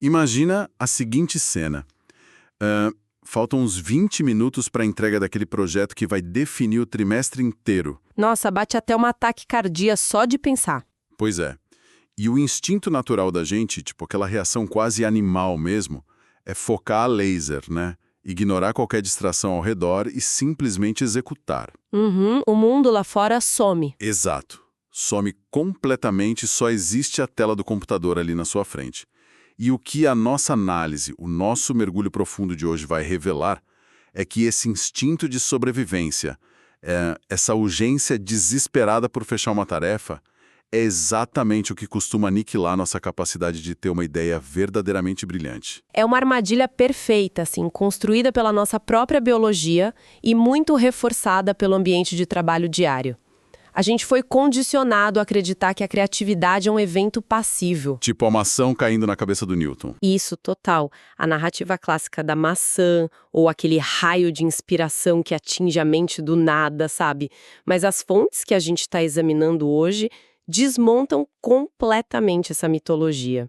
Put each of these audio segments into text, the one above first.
Imagina a seguinte cena. Faltam uns 20 minutos para a entrega daquele projeto que vai definir o trimestre inteiro. Nossa, bate até um ataque cardíaco só de pensar. Pois é. E o instinto natural da gente, tipo aquela reação quase animal mesmo, é focar a laser, né? Ignorar qualquer distração ao redor e simplesmente executar. O mundo lá fora some. Exato. Some completamente, só existe a tela do computador ali na sua frente. E o que a nossa análise, o nosso mergulho profundo de hoje vai revelar é que esse instinto de sobrevivência, essa urgência desesperada por fechar uma tarefa, é exatamente o que costuma aniquilar nossa capacidade de ter uma ideia verdadeiramente brilhante. É uma armadilha perfeita, assim, construída pela nossa própria biologia e muito reforçada pelo ambiente de trabalho diário. A gente foi condicionado a acreditar que a criatividade é um evento passível. Tipo a maçã caindo na cabeça do Newton. Isso, total. A narrativa clássica da maçã, ou aquele raio de inspiração que atinge a mente do nada, sabe? Mas as fontes que a gente está examinando hoje desmontam completamente essa mitologia.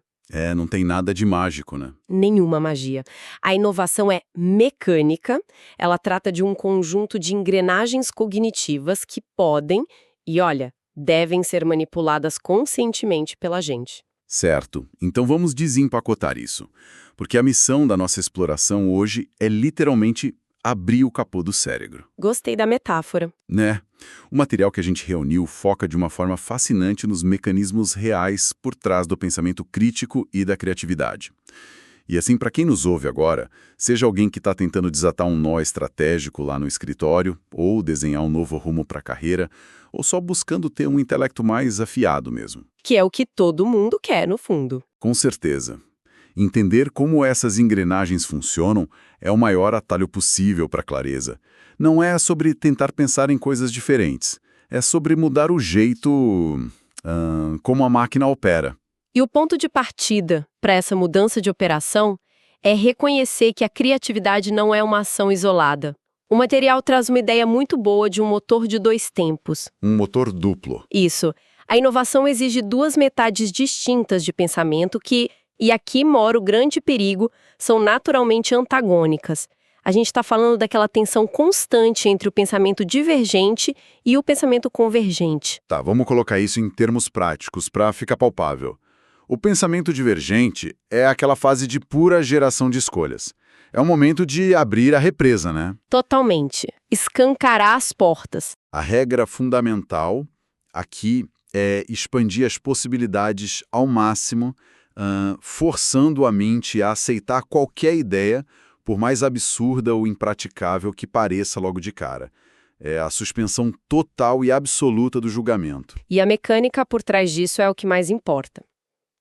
Não tem nada de mágico, né? Nenhuma magia. A inovação é mecânica, ela trata de um conjunto de engrenagens cognitivas que podem, e olha, devem ser manipuladas conscientemente pela gente. Certo. Então vamos desempacotar isso. Porque a missão da nossa exploração hoje é literalmente abrir o capô do cérebro. Gostei da metáfora. Né? O material que a gente reuniu foca de uma forma fascinante nos mecanismos reais por trás do pensamento crítico e da criatividade. E assim, para quem nos ouve agora, seja alguém que está tentando desatar um nó estratégico lá no escritório, ou desenhar um novo rumo para a carreira, ou só buscando ter um intelecto mais afiado mesmo. Que é o que todo mundo quer, no fundo. Com certeza. Entender como essas engrenagens funcionam é o maior atalho possível para a clareza. Não é sobre tentar pensar em coisas diferentes. É sobre mudar o jeito como a máquina opera. E o ponto de partida para essa mudança de operação é reconhecer que a criatividade não é uma ação isolada. O material traz uma ideia muito boa de um motor de dois tempos. Um motor duplo. Isso. A inovação exige duas metades distintas de pensamento que, e aqui mora o grande perigo, são naturalmente antagônicas. A gente está falando daquela tensão constante entre o pensamento divergente e o pensamento convergente. Tá, vamos colocar isso em termos práticos para ficar palpável. O pensamento divergente é aquela fase de pura geração de escolhas. É o momento de abrir a represa, né? Totalmente. Escancarar as portas. A regra fundamental aqui é expandir as possibilidades ao máximo, forçando a mente a aceitar qualquer ideia, por mais absurda ou impraticável que pareça logo de cara. É a suspensão total e absoluta do julgamento. E a mecânica por trás disso é o que mais importa.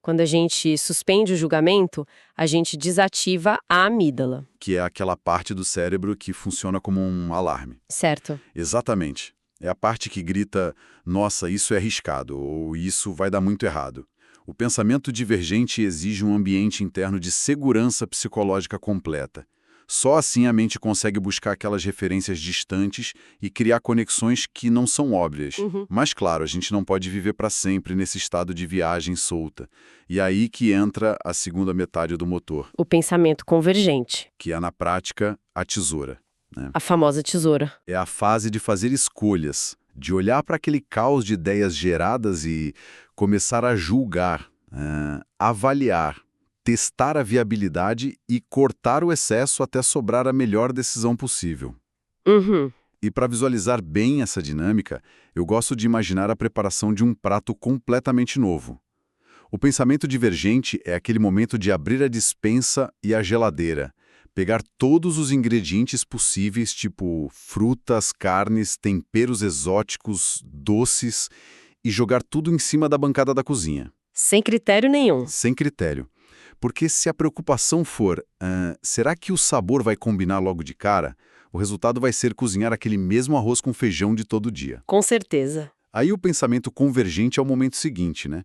Quando a gente suspende o julgamento, a gente desativa a amígdala. Que é aquela parte do cérebro que funciona como um alarme. Certo. Exatamente. É a parte que grita, nossa, isso é arriscado, ou isso vai dar muito errado. O pensamento divergente exige um ambiente interno de segurança psicológica completa. Só assim a mente consegue buscar aquelas referências distantes e criar conexões que não são óbvias. Mas, claro, a gente não pode viver para sempre nesse estado de viagem solta. E aí que entra a segunda metade do motor. O pensamento convergente. Que é, na prática, a tesoura. Né? A famosa tesoura. É a fase de fazer escolhas, de olhar para aquele caos de ideias geradas e começar a julgar, avaliar, testar a viabilidade e cortar o excesso até sobrar a melhor decisão possível. E para visualizar bem essa dinâmica, eu gosto de imaginar a preparação de um prato completamente novo. O pensamento divergente é aquele momento de abrir a despensa e a geladeira, pegar todos os ingredientes possíveis, tipo frutas, carnes, temperos exóticos, doces, e jogar tudo em cima da bancada da cozinha. Sem critério nenhum. Sem critério. Porque se a preocupação for, será que o sabor vai combinar logo de cara? O resultado vai ser cozinhar aquele mesmo arroz com feijão de todo dia. Com certeza. Aí o pensamento convergente é o momento seguinte, né?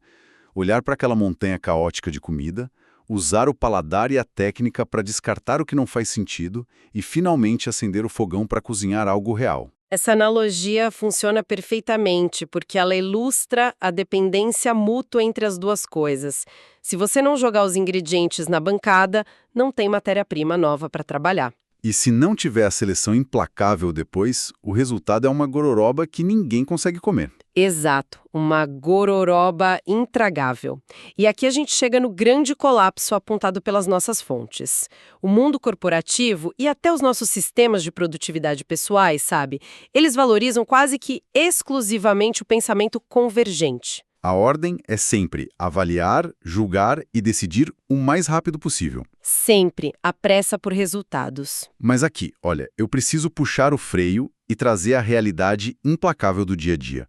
Olhar para aquela montanha caótica de comida, usar o paladar e a técnica para descartar o que não faz sentido e finalmente acender o fogão para cozinhar algo real. Essa analogia funciona perfeitamente, porque ela ilustra a dependência mútua entre as duas coisas. Se você não jogar os ingredientes na bancada, não tem matéria-prima nova para trabalhar. E se não tiver a seleção implacável depois, o resultado é uma gororoba que ninguém consegue comer. Exato, uma gororoba intragável. E aqui a gente chega no grande colapso apontado pelas nossas fontes. O mundo corporativo e até os nossos sistemas de produtividade pessoais, sabe? Eles valorizam quase que exclusivamente o pensamento convergente. A ordem é sempre avaliar, julgar e decidir o mais rápido possível. Sempre a pressa por resultados. Mas aqui, olha, eu preciso puxar o freio e trazer a realidade implacável do dia a dia.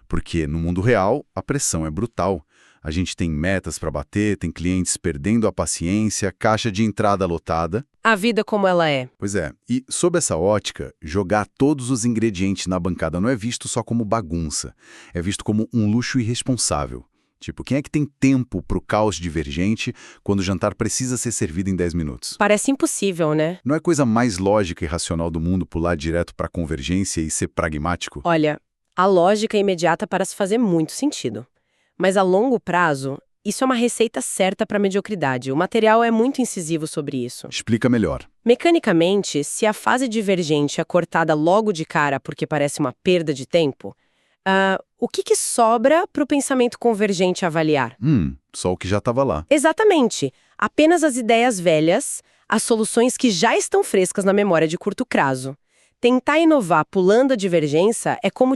Porque no mundo real, a pressão é brutal. A gente tem metas para bater, tem clientes perdendo a paciência, caixa de entrada lotada. A vida como ela é. Pois é, e sob essa ótica, jogar todos os ingredientes na bancada não é visto só como bagunça, é visto como um luxo irresponsável. Tipo, quem é que tem tempo pro caos divergente quando o jantar precisa ser servido em 10 minutos? Parece impossível, né? Não é coisa mais lógica e racional do mundo pular direto pra convergência e ser pragmático? Olha, a lógica imediata parece fazer muito sentido. Mas a longo prazo, isso é uma receita certa para a mediocridade. O material é muito incisivo sobre isso. Explica melhor. Mecanicamente, se a fase divergente é cortada logo de cara porque parece uma perda de tempo, o que sobra para o pensamento convergente avaliar? Só o que já estava lá. Exatamente. Apenas as ideias velhas, as soluções que já estão frescas na memória de curto prazo. Tentar inovar pulando a divergência é como,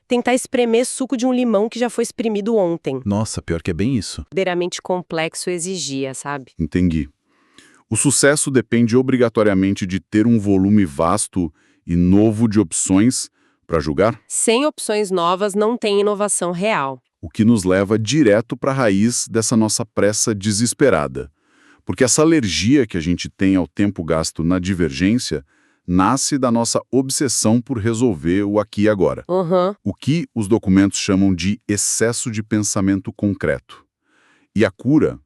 tentar espremer suco de um limão que já foi espremido ontem. Nossa, pior que é bem isso. Verdadeiramente complexo exigia, sabe? Entendi. O sucesso depende obrigatoriamente de ter um volume vasto e novo de opções para julgar, Sem opções novas não tem inovação real. o que nos leva direto para a raiz dessa nossa pressa desesperada. Porque essa alergia que a gente tem ao tempo gasto na divergência nasce da nossa obsessão por resolver o aqui e agora. O que os documentos chamam de excesso de pensamento concreto. E a cura,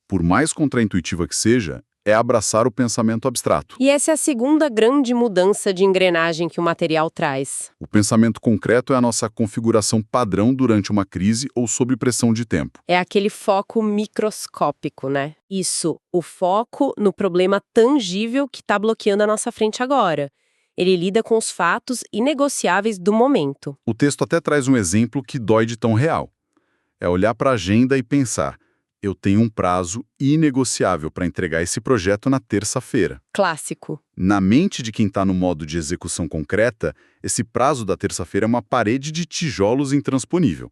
por mais contraintuitiva que seja, é abraçar o pensamento abstrato. E essa é a segunda grande mudança de engrenagem que o material traz. O pensamento concreto é a nossa configuração padrão durante uma crise ou sob pressão de tempo. É aquele foco microscópico, né? Isso, o foco no problema tangível que está bloqueando a nossa frente agora. Ele lida com os fatos inegociáveis do momento. O texto até traz um exemplo que dói de tão real. É olhar para a agenda e pensar: eu tenho um prazo inegociável para entregar esse projeto na terça-feira. Clássico. Na mente de quem está no modo de execução concreta, esse prazo da terça-feira é uma parede de tijolos intransponível.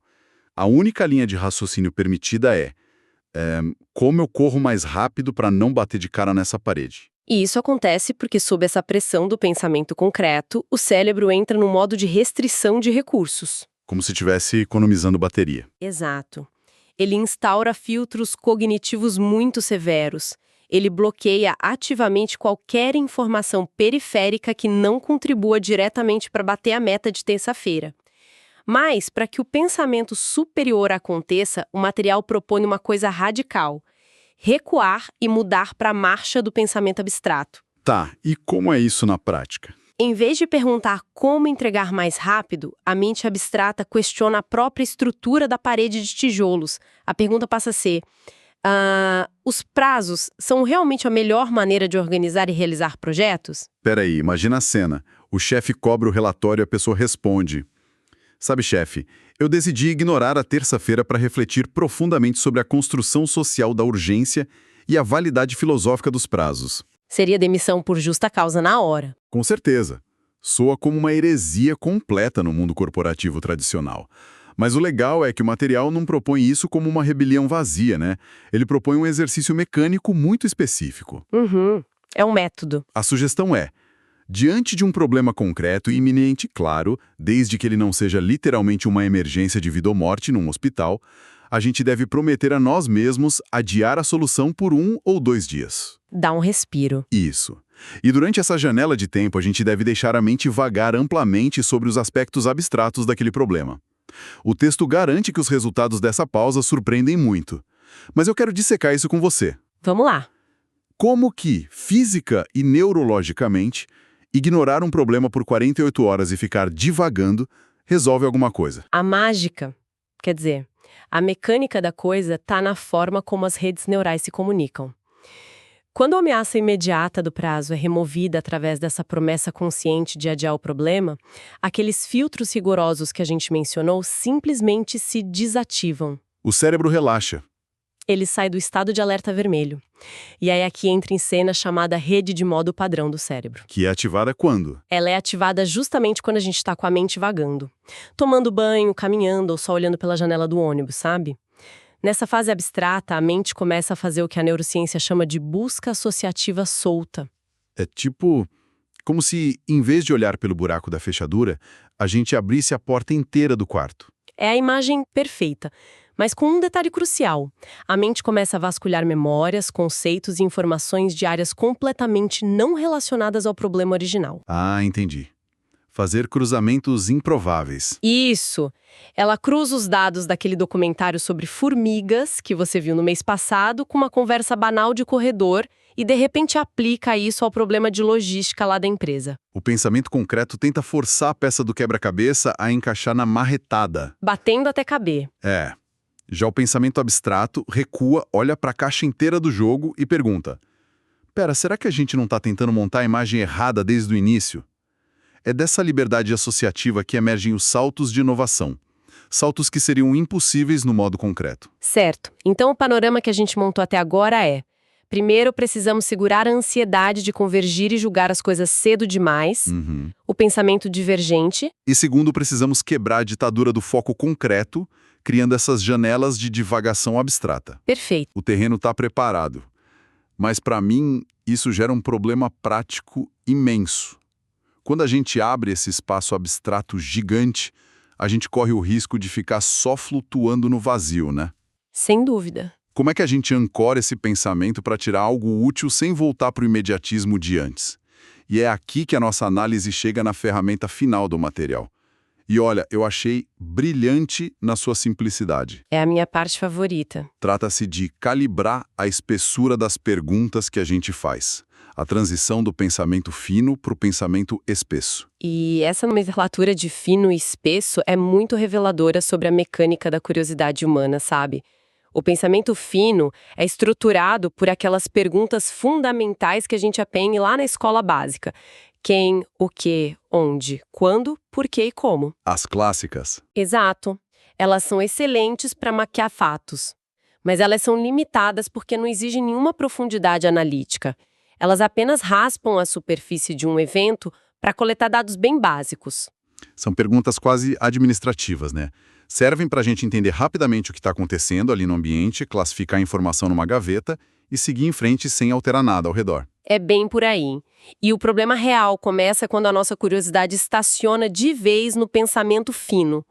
A única linha de raciocínio permitida é como eu corro mais rápido para não bater de cara nessa parede. E isso acontece porque, sob essa pressão do pensamento concreto, o cérebro entra num modo de restrição de recursos. Como se estivesse economizando bateria. Exato. Ele instaura filtros cognitivos muito severos. Ele bloqueia ativamente qualquer informação periférica que não contribua diretamente para bater a meta de terça-feira. Mas, para que o pensamento superior aconteça, o material propõe uma coisa radical: recuar e mudar para a marcha do pensamento abstrato. Tá, e como é isso na prática? Em vez de perguntar como entregar mais rápido, a mente abstrata questiona a própria estrutura da parede de tijolos. A pergunta passa a ser: os prazos são realmente a melhor maneira de organizar e realizar projetos? Peraí, imagina a cena. O chefe cobra o relatório e a pessoa responde: sabe, chefe, eu decidi ignorar a terça-feira para refletir profundamente sobre a construção social da urgência e a validade filosófica dos prazos. Seria demissão por justa causa na hora. Com certeza. Soa como uma heresia completa no mundo corporativo tradicional. Mas o legal é que o material não propõe isso como uma rebelião vazia, né? Ele propõe um exercício mecânico muito específico. É um método. A sugestão é: diante de um problema concreto e iminente, claro, desde que ele não seja literalmente uma emergência de vida ou morte num hospital, a gente deve prometer a nós mesmos adiar a solução por 1 ou 2 dias. Dá um respiro. Isso. E durante essa janela de tempo, a gente deve deixar a mente vagar amplamente sobre os aspectos abstratos daquele problema. O texto garante que os resultados dessa pausa surpreendem muito. Mas eu quero dissecar isso com você. Vamos lá. Como que, física e neurologicamente, ignorar um problema por 48 horas e ficar divagando resolve alguma coisa. A mágica, quer dizer, a mecânica da coisa está na forma como as redes neurais se comunicam. Quando a ameaça imediata do prazo é removida através dessa promessa consciente de adiar o problema, aqueles filtros rigorosos que a gente mencionou simplesmente se desativam. O cérebro relaxa. Ele sai do estado de alerta vermelho. E aí aqui entra em cena a chamada rede de modo padrão do cérebro. Que é ativada quando? Ela é ativada justamente quando a gente está com a mente vagando. Tomando banho, caminhando ou só olhando pela janela do ônibus, sabe? Nessa fase abstrata, a mente começa a fazer o que a neurociência chama de busca associativa solta. É tipo como se, em vez de olhar pelo buraco da fechadura, a gente abrisse a porta inteira do quarto. É a imagem perfeita, mas com um detalhe crucial. A mente começa a vasculhar memórias, conceitos e informações de áreas completamente não relacionadas ao problema original. Ah, entendi. Fazer cruzamentos improváveis. Isso! Ela cruza os dados daquele documentário sobre formigas que você viu no mês passado com uma conversa banal de corredor e de repente aplica isso ao problema de logística lá da empresa. O pensamento concreto tenta forçar a peça do quebra-cabeça a encaixar na marretada. Batendo até caber. É. Já o pensamento abstrato recua, olha para a caixa inteira do jogo e pergunta: pera, será que a gente não está tentando montar a imagem errada desde o início? É dessa liberdade associativa que emergem os saltos de inovação. Saltos que seriam impossíveis no modo concreto. Certo. Então o panorama que a gente montou até agora é: primeiro, precisamos segurar a ansiedade de convergir e julgar as coisas cedo demais, o pensamento divergente. E segundo, precisamos quebrar a ditadura do foco concreto, criando essas janelas de divagação abstrata. Perfeito. O terreno está preparado. Mas para mim, isso gera um problema prático imenso. Quando a gente abre esse espaço abstrato gigante, a gente corre o risco de ficar só flutuando no vazio, né? Sem dúvida. Como é que a gente ancora esse pensamento para tirar algo útil sem voltar para o imediatismo de antes? E é aqui que a nossa análise chega na ferramenta final do material. E olha, eu achei brilhante na sua simplicidade. É a minha parte favorita. Trata-se de calibrar a espessura das perguntas que a gente faz. A transição do pensamento fino para o pensamento espesso. E essa nomenclatura de fino e espesso é muito reveladora sobre a mecânica da curiosidade humana, sabe? O pensamento fino é estruturado por aquelas perguntas fundamentais que a gente aprende lá na escola básica. Quem, o que, onde, quando, por que e como. As clássicas. Exato. Elas são excelentes para maquiar fatos. Mas elas são limitadas porque não exigem nenhuma profundidade analítica. Elas apenas raspam a superfície de um evento para coletar dados bem básicos. São perguntas quase administrativas, né? Servem para a gente entender rapidamente o que está acontecendo ali no ambiente, classificar a informação numa gaveta e seguir em frente sem alterar nada ao redor. É bem por aí. E o problema real começa quando a nossa curiosidade estaciona de vez no pensamento fino.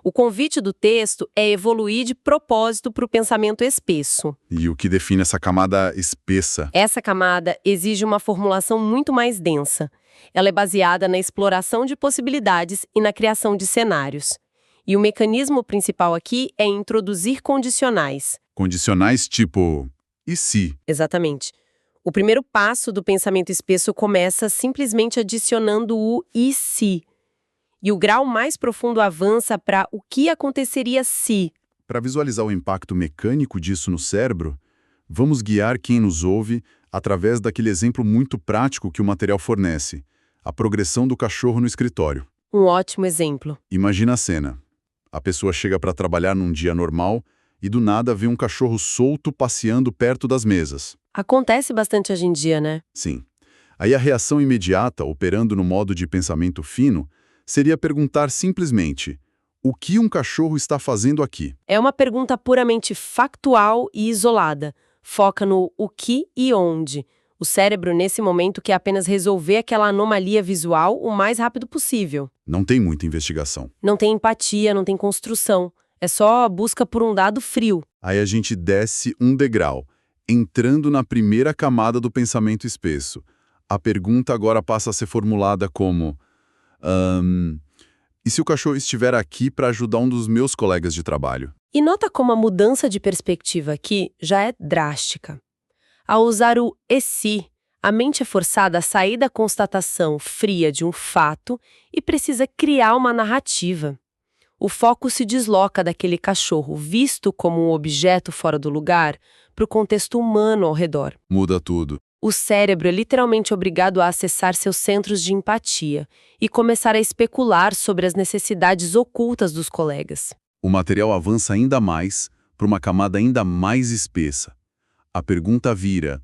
O convite do texto é evoluir de propósito para o pensamento espesso. E o que define essa camada espessa? Essa camada exige uma formulação muito mais densa. Ela é baseada na exploração de possibilidades e na criação de cenários. E o mecanismo principal aqui é introduzir condicionais. Condicionais tipo e se? Exatamente. O primeiro passo do pensamento espesso começa simplesmente adicionando o e se. E o grau mais profundo avança para o que aconteceria se. Para visualizar o impacto mecânico disso no cérebro, vamos guiar quem nos ouve através daquele exemplo muito prático que o material fornece, a progressão do cachorro no escritório. Um ótimo exemplo. Imagina a cena. A pessoa chega para trabalhar num dia normal e do nada vê um cachorro solto passeando perto das mesas. Acontece bastante hoje em dia, né? Sim. Aí a reação imediata, operando no modo de pensamento fino, seria perguntar simplesmente: o que um cachorro está fazendo aqui? É uma pergunta puramente factual e isolada. Foca no o que e onde. O cérebro, nesse momento, quer apenas resolver aquela anomalia visual o mais rápido possível. Não tem muita investigação. Não tem empatia, não tem construção. É só a busca por um dado frio. Aí a gente desce um degrau, entrando na primeira camada do pensamento espesso. A pergunta agora passa a ser formulada como: e se o cachorro estiver aqui para ajudar um dos meus colegas de trabalho? E nota como a mudança de perspectiva aqui já é drástica. Ao usar o e se, A mente é forçada a sair da constatação fria de um fato e precisa criar uma narrativa. O foco se desloca daquele cachorro visto como um objeto fora do lugar para o contexto humano ao redor. Muda tudo. O cérebro é literalmente obrigado a acessar seus centros de empatia e começar a especular sobre as necessidades ocultas dos colegas. O material avança ainda mais para uma camada ainda mais espessa. A pergunta vira: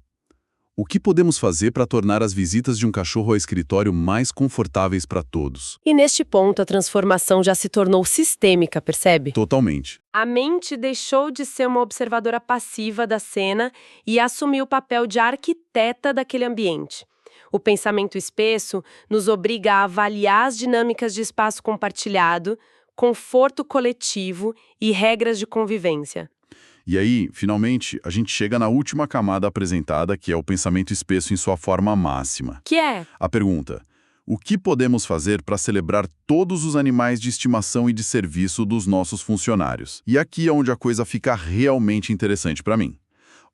o que podemos fazer para tornar as visitas de um cachorro ao escritório mais confortáveis para todos? E neste ponto a transformação já se tornou sistêmica, percebe? Totalmente. A mente deixou de ser uma observadora passiva da cena e assumiu o papel de arquiteta daquele ambiente. O pensamento espesso nos obriga a avaliar as dinâmicas de espaço compartilhado, conforto coletivo e regras de convivência. E aí, finalmente, a gente chega na última camada apresentada, que é o pensamento espesso em sua forma máxima. Que é? A pergunta: o que podemos fazer para celebrar todos os animais de estimação e de serviço dos nossos funcionários? E aqui é onde a coisa fica realmente interessante para mim.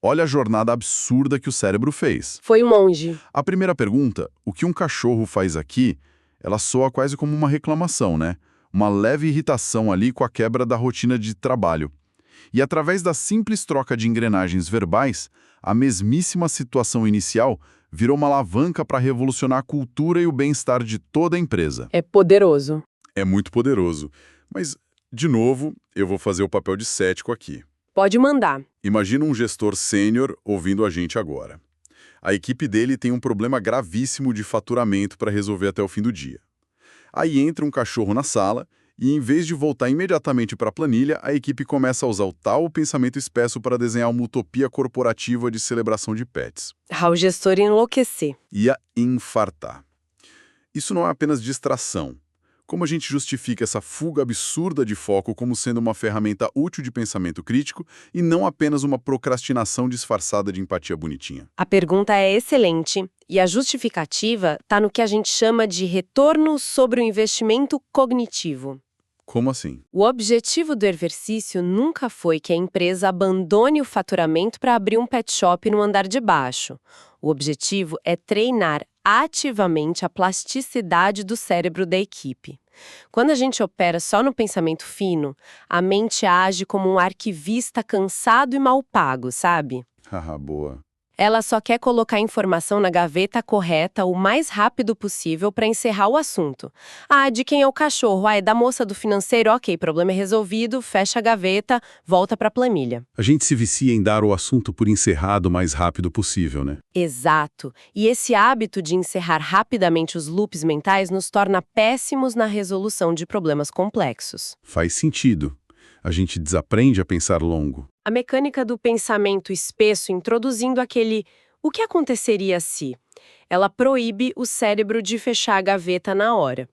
Olha a jornada absurda que o cérebro fez. Foi um monge. A primeira pergunta, o que um cachorro faz aqui, ela soa quase como uma reclamação, né? Uma leve irritação ali com a quebra da rotina de trabalho. E através da simples troca de engrenagens verbais, a mesmíssima situação inicial virou uma alavanca para revolucionar a cultura e o bem-estar de toda a empresa. É poderoso. É muito poderoso. Mas, de novo, eu vou fazer o papel de cético aqui. Pode mandar. Imagina um gestor sênior ouvindo a gente agora. A equipe dele tem um problema gravíssimo de faturamento para resolver até o fim do dia. Aí entra um cachorro na sala e, em vez de voltar imediatamente para a planilha, a equipe começa a usar o tal pensamento espesso para desenhar uma utopia corporativa de celebração de pets. O gestor enlouquecer. Ia infartar. Isso não é apenas distração. Como a gente justifica essa fuga absurda de foco como sendo uma ferramenta útil de pensamento crítico e não apenas uma procrastinação disfarçada de empatia bonitinha? A pergunta é excelente e a justificativa está no que a gente chama de retorno sobre o investimento cognitivo. Como assim? O objetivo do exercício nunca foi que a empresa abandone o faturamento para abrir um pet shop no andar de baixo. O objetivo é treinar ativamente a plasticidade do cérebro da equipe. Quando a gente opera só no pensamento fino, a mente age como um arquivista cansado e mal pago, sabe? Haha, boa. Ela só quer colocar a informação na gaveta correta o mais rápido possível para encerrar o assunto. Ah, de quem é o cachorro? Ah, é da moça do financeiro? Ok, problema é resolvido, fecha a gaveta, volta para a planilha. A gente se vicia em dar o assunto por encerrado o mais rápido possível, né? Exato. E esse hábito de encerrar rapidamente os loops mentais nos torna péssimos na resolução de problemas complexos. Faz sentido. A gente desaprende a pensar longo. A mecânica do pensamento espesso introduzindo aquele "o que aconteceria se?", ela proíbe o cérebro de fechar a gaveta na hora.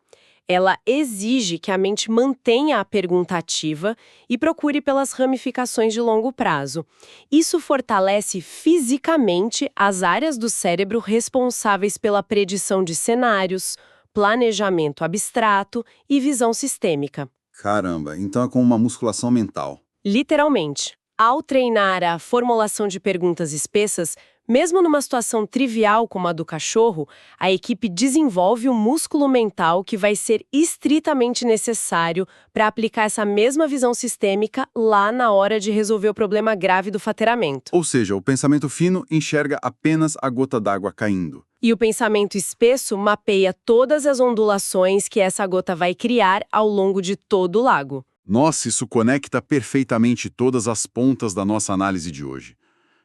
Ela exige que a mente mantenha a pergunta ativa e procure pelas ramificações de longo prazo. Isso fortalece fisicamente as áreas do cérebro responsáveis pela predição de cenários, planejamento abstrato e visão sistêmica. Caramba, então é como uma musculação mental. Literalmente. Ao treinar a formulação de perguntas espessas, mesmo numa situação trivial como a do cachorro, a equipe desenvolve um músculo mental que vai ser estritamente necessário para aplicar essa mesma visão sistêmica lá na hora de resolver o problema grave do faturamento. Ou seja, o pensamento fino enxerga apenas a gota d'água caindo. E o pensamento espesso mapeia todas as ondulações que essa gota vai criar ao longo de todo o lago. Nossa, isso conecta perfeitamente todas as pontas da nossa análise de hoje.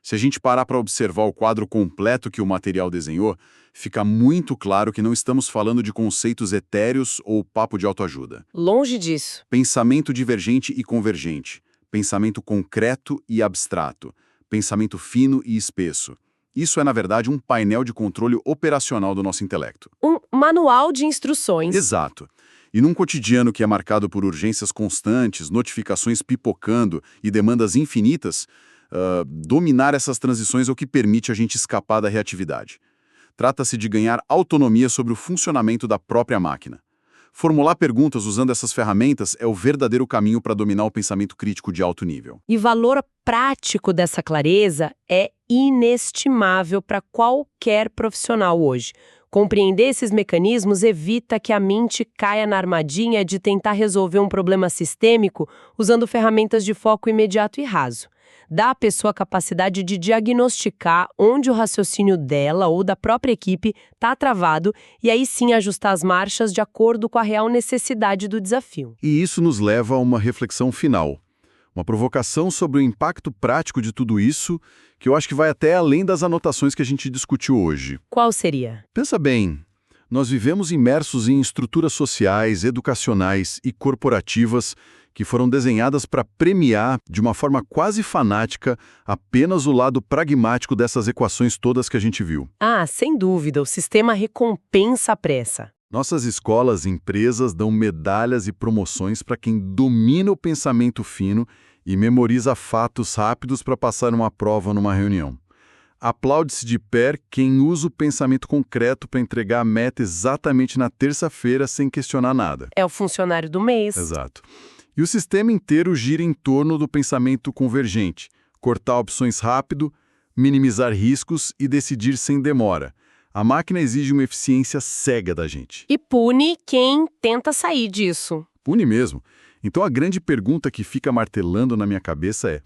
Se a gente parar para observar o quadro completo que o material desenhou, fica muito claro que não estamos falando de conceitos etéreos ou papo de autoajuda. Longe disso. Pensamento divergente e convergente, pensamento concreto e abstrato, pensamento fino e espesso. Isso é, na verdade, um painel de controle operacional do nosso intelecto. Um manual de instruções. Exato. E num cotidiano que é marcado por urgências constantes, notificações pipocando e demandas infinitas, dominar essas transições é o que permite a gente escapar da reatividade. Trata-se de ganhar autonomia sobre o funcionamento da própria máquina. Formular perguntas usando essas ferramentas é o verdadeiro caminho para dominar o pensamento crítico de alto nível. E o valor prático dessa clareza é inestimável para qualquer profissional hoje. Compreender esses mecanismos evita que a mente caia na armadilha de tentar resolver um problema sistêmico usando ferramentas de foco imediato e raso. Dá à pessoa a capacidade de diagnosticar onde o raciocínio dela ou da própria equipe está travado e aí sim ajustar as marchas de acordo com a real necessidade do desafio. E isso nos leva a uma reflexão final. Uma provocação sobre o impacto prático de tudo isso, que eu acho que vai até além das anotações que a gente discutiu hoje. Qual seria? Pensa bem, nós vivemos imersos em estruturas sociais, educacionais e corporativas que foram desenhadas para premiar, de uma forma quase fanática, apenas o lado pragmático dessas equações todas que a gente viu. Ah, sem dúvida, o sistema recompensa a pressa. Nossas escolas e empresas dão medalhas e promoções para quem domina o pensamento fino e memoriza fatos rápidos para passar uma prova numa reunião. Aplaude-se de pé quem usa o pensamento concreto para entregar a meta exatamente na terça-feira sem questionar nada. É o funcionário do mês. Exato. E o sistema inteiro gira em torno do pensamento convergente, cortar opções rápido, minimizar riscos e decidir sem demora. A máquina exige uma eficiência cega da gente. E pune quem tenta sair disso. Pune mesmo. Então a grande pergunta que fica martelando na minha cabeça é: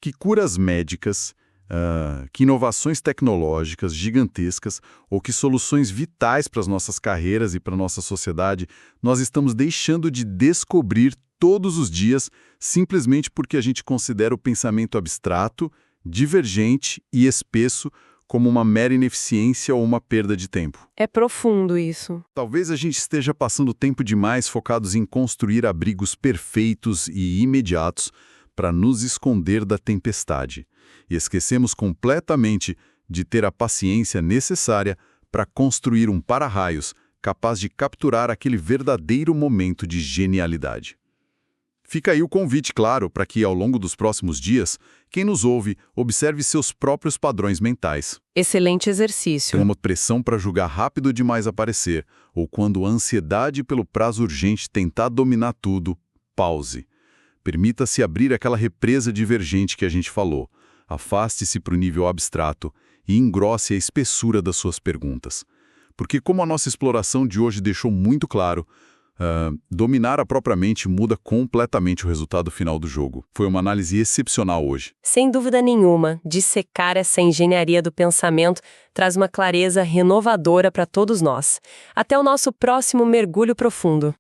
que curas médicas, que inovações tecnológicas gigantescas ou que soluções vitais para as nossas carreiras e para a nossa sociedade nós estamos deixando de descobrir todos os dias simplesmente porque a gente considera o pensamento abstrato, divergente e espesso como uma mera ineficiência ou uma perda de tempo? É profundo isso. Talvez a gente esteja passando tempo demais focados em construir abrigos perfeitos e imediatos para nos esconder da tempestade. E esquecemos completamente de ter a paciência necessária para construir um para-raios capaz de capturar aquele verdadeiro momento de genialidade. Fica aí o convite, claro, para que, ao longo dos próximos dias, quem nos ouve observe seus próprios padrões mentais. Excelente exercício. Como pressão para julgar rápido demais aparecer, ou quando a ansiedade pelo prazo urgente tentar dominar tudo, pause. Permita-se abrir aquela represa divergente que a gente falou. Afaste-se para o nível abstrato e engrosse a espessura das suas perguntas. Porque, como a nossa exploração de hoje deixou muito claro, dominar a própria mente muda completamente o resultado final do jogo. Foi uma análise excepcional hoje. Sem dúvida nenhuma, dissecar essa engenharia do pensamento traz uma clareza renovadora para todos nós. Até o nosso próximo mergulho profundo.